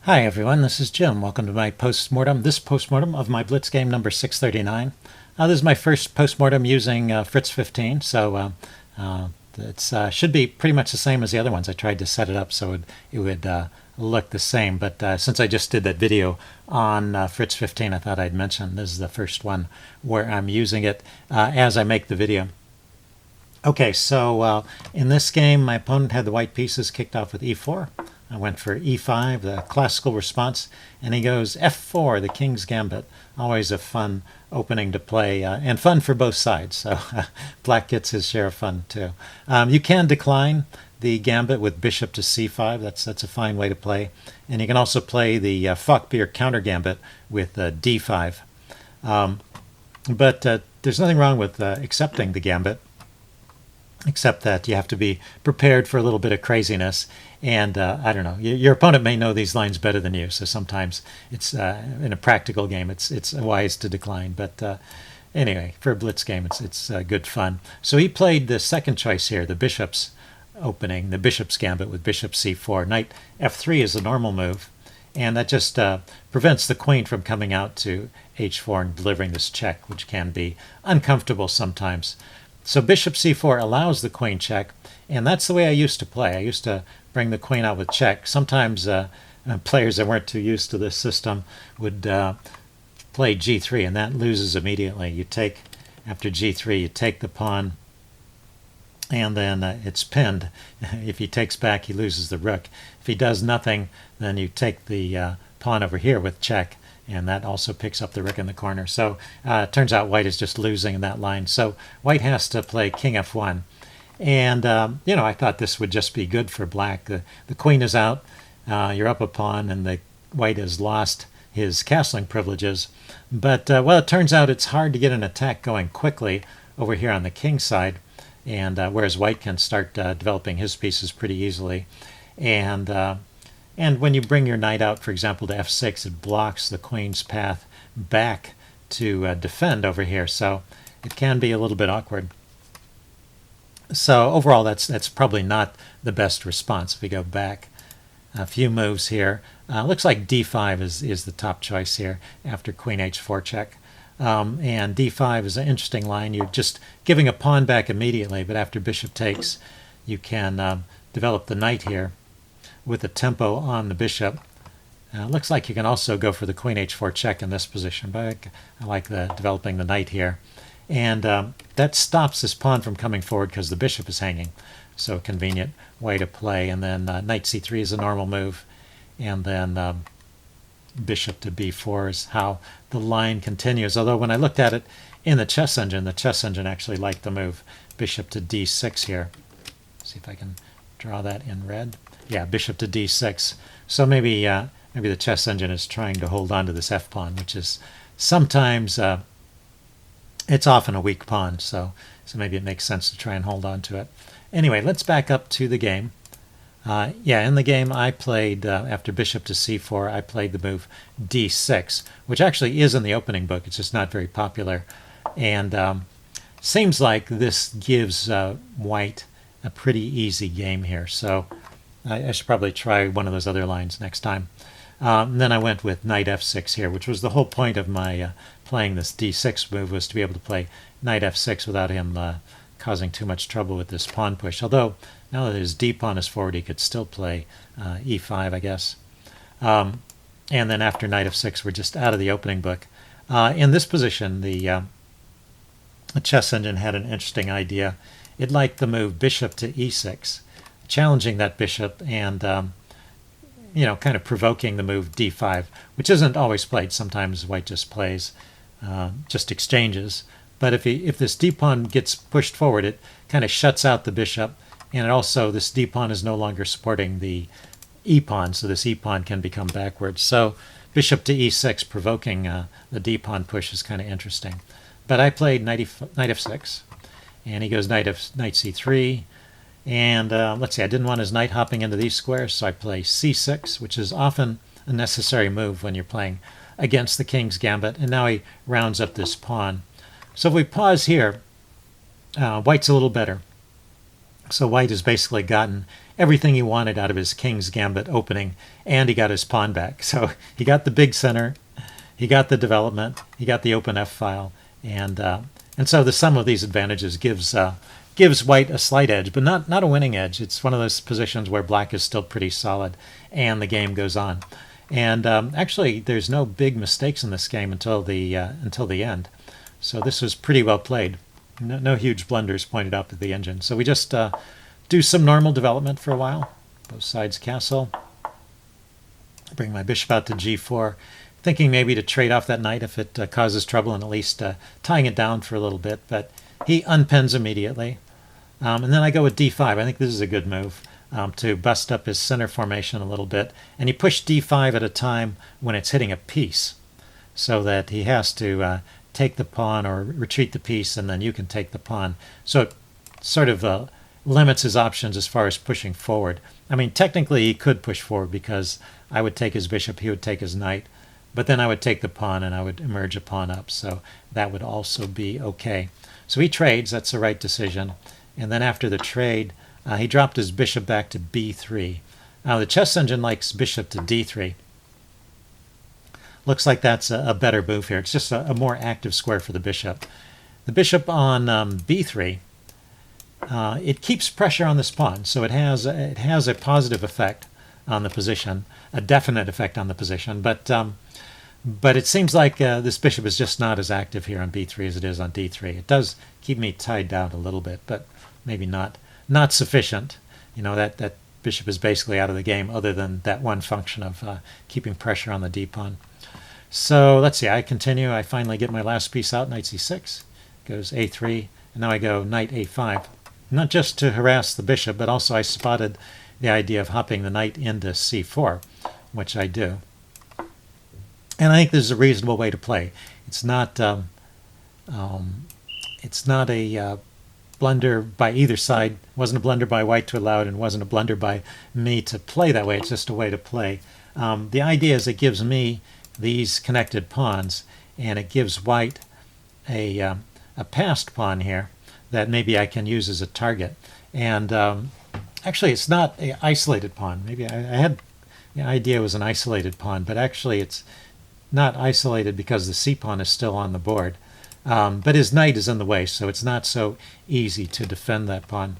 Hi everyone, this is Jim. Welcome to my postmortem. This postmortem of my Blitz game number 639. This is my first postmortem using Fritz 15, so it should be pretty much the same as the other ones. I tried to set it up so it would look the same, but since I just did that video on Fritz 15, I thought I'd mention this is the first one where I'm using it as I make the video. Okay, so in this game, my opponent had the white pieces kicked off with e4. I went for e5, the classical response, and he goes f4, the king's gambit. Always a fun opening to play, and fun for both sides. So black gets his share of fun too. You can decline the gambit with bishop to c5. That's a fine way to play. And you can also play the Falkbeer counter gambit with d5. But there's nothing wrong with accepting the gambit, except that you have to be prepared for a little bit of craziness. And I don't know, your opponent may know these lines better than you, so sometimes it's in a practical game it's wise to decline. But anyway, for a blitz game it's good fun. So he played the second choice here, the bishop's opening, the bishop's gambit with bishop c4. Knight f3 is the normal move, and that just prevents the queen from coming out to h4 and delivering this check, which can be uncomfortable sometimes. So bishop c4 allows the queen check, and that's the way I used to play. I used to bring the queen out with check. Sometimes players that weren't too used to this system would play g3, and that loses immediately. You take, after g3, you take the pawn, and then it's pinned. If he takes back, he loses the rook. If he does nothing, then you take the pawn over here with check, and that also picks up the rook in the corner. So it turns out white is just losing in that line. So white has to play king f1. And, I thought this would just be good for black. The queen is out, you're up a pawn, and the white has lost his castling privileges. But, it turns out it's hard to get an attack going quickly over here on the king side, and whereas white can start developing his pieces pretty easily. And when you bring your knight out, for example, to f6, it blocks the queen's path back to defend over here. So it can be a little bit awkward. So overall, that's probably not the best response. If we go back a few moves here, looks like d5 is the top choice here after queen h4 check. And d5 is an interesting line. You're just giving a pawn back immediately, but after bishop takes, you can develop the knight here with the tempo on the bishop. Looks like you can also go for the queen h4 check in this position, but I like developing the knight here. And that stops this pawn from coming forward because the bishop is hanging. So a convenient way to play. And then knight c3 is a normal move. And then bishop to b4 is how the line continues. Although when I looked at it in the chess engine actually liked the move bishop to d6 here. See if I can draw that in red. Yeah, bishop to d6. So maybe the chess engine is trying to hold on to this f-pawn, which is sometimes... it's often a weak pawn, so maybe it makes sense to try and hold on to it. Anyway, let's back up to the game. In the game I played, after bishop to c4, I played the move d6, which actually is in the opening book. It's just not very popular. And seems like this gives white a pretty easy game here. So I should probably try one of those other lines next time. And then I went with knight f6 here, which was the whole point of my playing this d6 move, was to be able to play knight f6 without him causing too much trouble with this pawn push. Although, now that his d-pawn is forward, he could still play e5, I guess. And then after knight f6, we're just out of the opening book. In this position, the chess engine had an interesting idea. It liked the move bishop to e6, challenging that bishop and... kind of provoking the move d5, which isn't always played. Sometimes white just plays, just exchanges. But if this d-pawn gets pushed forward, it kind of shuts out the bishop, and it also, this d-pawn is no longer supporting the e-pawn, so this e-pawn can become backwards. So bishop to e6, provoking the d-pawn push, is kind of interesting. But I played knight f6, and he goes knight c3, and let's see, I didn't want his knight hopping into these squares, so I play c6, which is often a necessary move when you're playing against the king's gambit. And now he rounds up this pawn. So if we pause here, white's a little better. So white has basically gotten everything he wanted out of his king's gambit opening, and he got his pawn back. So he got the big center, he got the development, he got the open f file, and so the sum of these advantages gives white a slight edge, but not a winning edge. It's one of those positions where black is still pretty solid, and the game goes on. And actually, there's no big mistakes in this game until the end. So this was pretty well played. No huge blunders pointed out to the engine. So we just do some normal development for a while. Both sides castle. Bring my bishop out to g4, thinking maybe to trade off that knight if it causes trouble, and at least tying it down for a little bit. But he unpins immediately. And then I go with d5. I think this is a good move to bust up his center formation a little bit. And you push d5 at a time when it's hitting a piece, so that he has to take the pawn or retreat the piece, and then you can take the pawn. So it sort of limits his options as far as pushing forward. I mean, technically he could push forward because I would take his bishop, he would take his knight, but then I would take the pawn and I would emerge a pawn up, so that would also be okay. So he trades, that's the right decision. And then after the trade, he dropped his bishop back to b3. Now the chess engine likes bishop to d3. Looks like that's a better move here. It's just a more active square for the bishop. The bishop on b3, it keeps pressure on this pawn, so it has a positive effect on the position, a definite effect on the position. But it seems like this bishop is just not as active here on b3 as it is on d3. It does keep me tied down a little bit, but maybe not sufficient. You know, that bishop is basically out of the game, other than that one function of keeping pressure on the d pawn. So let's see, I continue. I finally get my last piece out, knight c6, goes a3, and now I go knight a5. Not just to harass the bishop, but also I spotted the idea of hopping the knight into c4, which I do. And I think this is a reasonable way to play. It's not a blunder by either side. It wasn't a blunder by white to allow it, and it wasn't a blunder by me to play that way. It's just a way to play. The idea is it gives me these connected pawns, and it gives white a passed pawn here that maybe I can use as a target. And actually, it's not an isolated pawn. Maybe I had the idea it was an isolated pawn, but actually it's not isolated because the c-pawn is still on the board. But his knight is in the way, so it's not so easy to defend that pawn.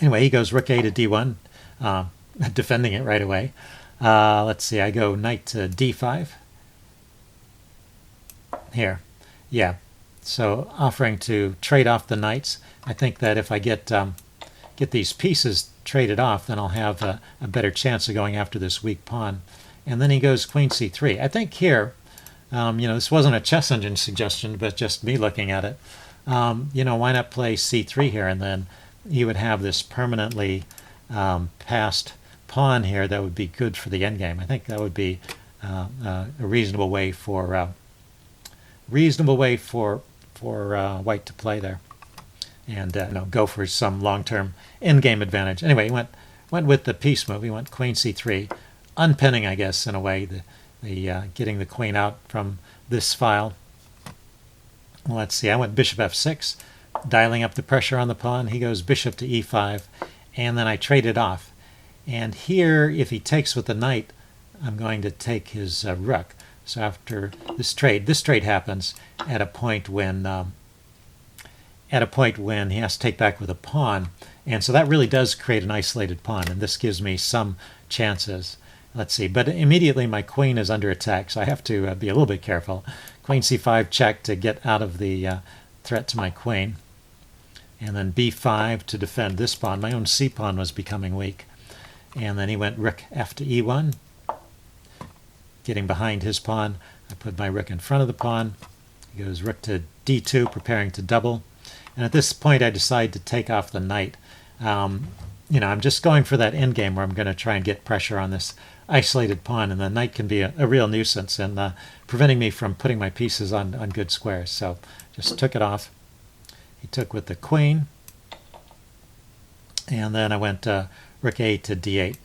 Anyway, he goes rook a to d1, defending it right away. Let's see, I go knight to d5. Here, yeah. So offering to trade off the knights. I think that if I get these pieces traded off, then I'll have a better chance of going after this weak pawn. And then he goes queen c3. I think here, this wasn't a chess engine suggestion, but just me looking at it. Why not play c3 here, and then you would have this permanently passed pawn here that would be good for the endgame. I think that would be a reasonable way for white to play there, and go for some long-term endgame advantage. Anyway, he went with the piece move. He went queen c3, unpinning, I guess, in a way, the getting the queen out from this file. Well, let's see. I went bishop f6, dialing up the pressure on the pawn. He goes bishop to e5, and then I traded off. And here, if he takes with the knight, I'm going to take his rook. So after this trade happens at a point when he has to take back with a pawn, and so that really does create an isolated pawn, and this gives me some chances. Let's see, but immediately my queen is under attack, so I have to be a little bit careful. Queen c5 check to get out of the threat to my queen, and then b5 to defend this pawn. My own c-pawn was becoming weak. And then he went rook f to e1, getting behind his pawn. I put my rook in front of the pawn. He goes rook to d2, preparing to double. And at this point, I decide to take off the knight. I'm just going for that endgame where I'm going to try and get pressure on this isolated pawn, and the knight can be a real nuisance and preventing me from putting my pieces on good squares. So just took it off. He took with the queen, and then I went rook a to d8,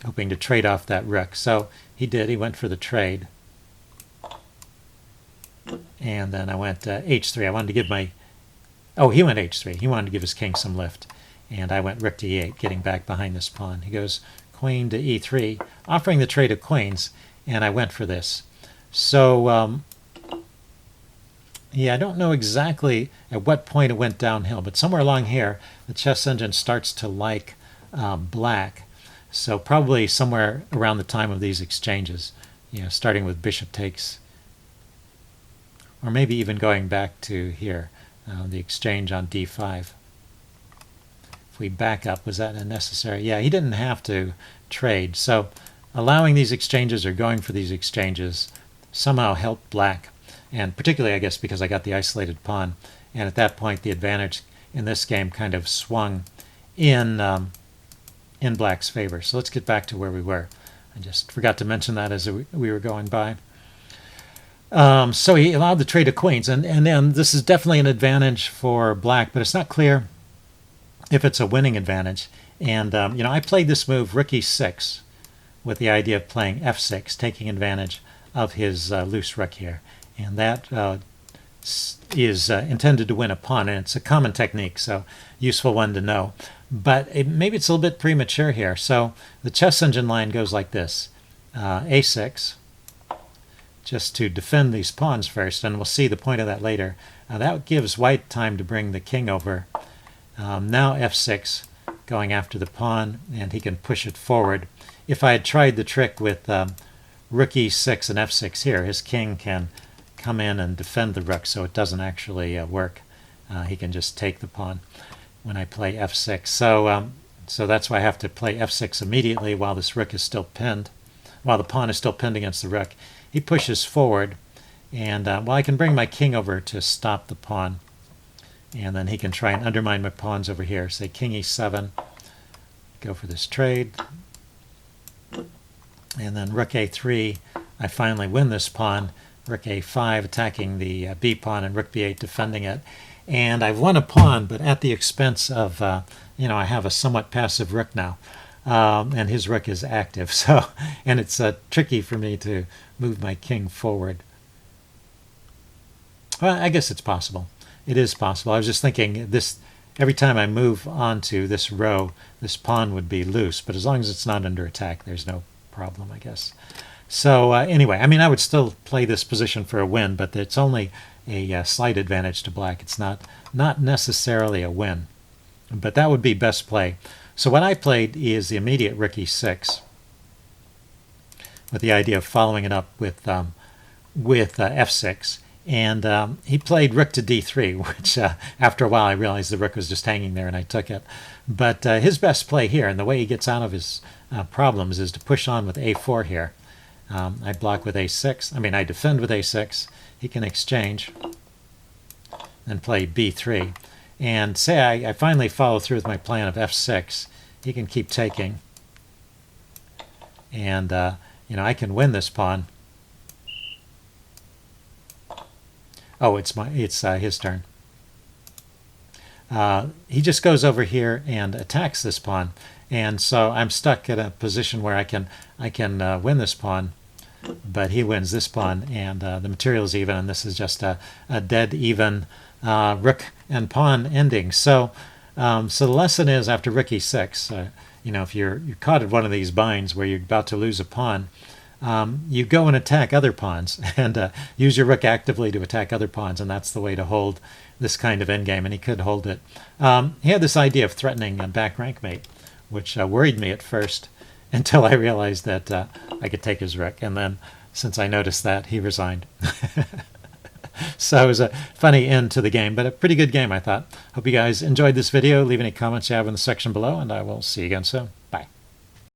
hoping to trade off that rook. So he did. He went for the trade. And then I went h3. I wanted to give my... Oh, he went h3. He wanted to give his king some lift. and I went rook to e8, getting back behind this pawn. He goes queen to e3, offering the trade of queens, and I went for this. So yeah, I don't know exactly at what point it went downhill, but somewhere along here, the chess engine starts to like black. So probably somewhere around the time of these exchanges, starting with bishop takes, or maybe even going back to here, the exchange on d5. If we back up, was that unnecessary? Yeah, he didn't have to trade. So allowing these exchanges or going for these exchanges somehow helped black. And particularly, I guess, because I got the isolated pawn. And at that point, the advantage in this game kind of swung in black's favor. So let's get back to where we were. I just forgot to mention that as we were going by. So he allowed the trade of queens. And then this is definitely an advantage for black, but it's not clear if it's a winning advantage. And, I played this move, rook e6, with the idea of playing f6, taking advantage of his loose rook here. And that is intended to win a pawn, and it's a common technique, so useful one to know. But maybe it's a little bit premature here. So the chess engine line goes like this. a6, just to defend these pawns first, and we'll see the point of that later. That gives white time to bring the king over. Now f6, going after the pawn, and he can push it forward. If I had tried the trick with rook e6 and f6 here, his king can come in and defend the rook, so it doesn't actually work. He can just take the pawn when I play f6. So that's why I have to play f6 immediately while this rook is still pinned, while the pawn is still pinned against the rook. He pushes forward, and I can bring my king over to stop the pawn, and then he can try and undermine my pawns over here. Say king e7, go for this trade, and then rook a3. I finally win this pawn. Rook a5 attacking the b pawn, and rook b8 defending it. And I've won a pawn, but at the expense of, I have a somewhat passive rook now, and his rook is active. So, and it's tricky for me to move my king forward. Well, I guess it's possible. It is possible. I was just thinking this, every time I move onto this row, this pawn would be loose, but as long as it's not under attack, there's no problem, I guess. So anyway, I would still play this position for a win, but it's only a slight advantage to black. It's not necessarily a win, but that would be best play. So what I played is the immediate rook e6, with the idea of following it up with f6. And he played rook to d3, which after a while I realized the rook was just hanging there, and I took it. But his best play here, and the way he gets out of his problems, is to push on with a4 here. I block with a6. I defend with a6. He can exchange and play b3. And say I finally follow through with my plan of f6. He can keep taking. And, I can win this pawn. Oh, it's his turn. He just goes over here and attacks this pawn. And so I'm stuck at a position where I can win this pawn, but he wins this pawn, and the material is even, and this is just a dead even rook and pawn ending. So the lesson is, after rook e6, if you're caught at one of these binds where you're about to lose a pawn, you go and attack other pawns and use your rook actively to attack other pawns, and that's the way to hold this kind of endgame, and he could hold it. He had this idea of threatening a back rank mate, which worried me at first until I realized that I could take his rook, and then since I noticed that, he resigned. So it was a funny end to the game, but a pretty good game, I thought. Hope you guys enjoyed this video. Leave any comments you have in the section below, and I will see you again soon.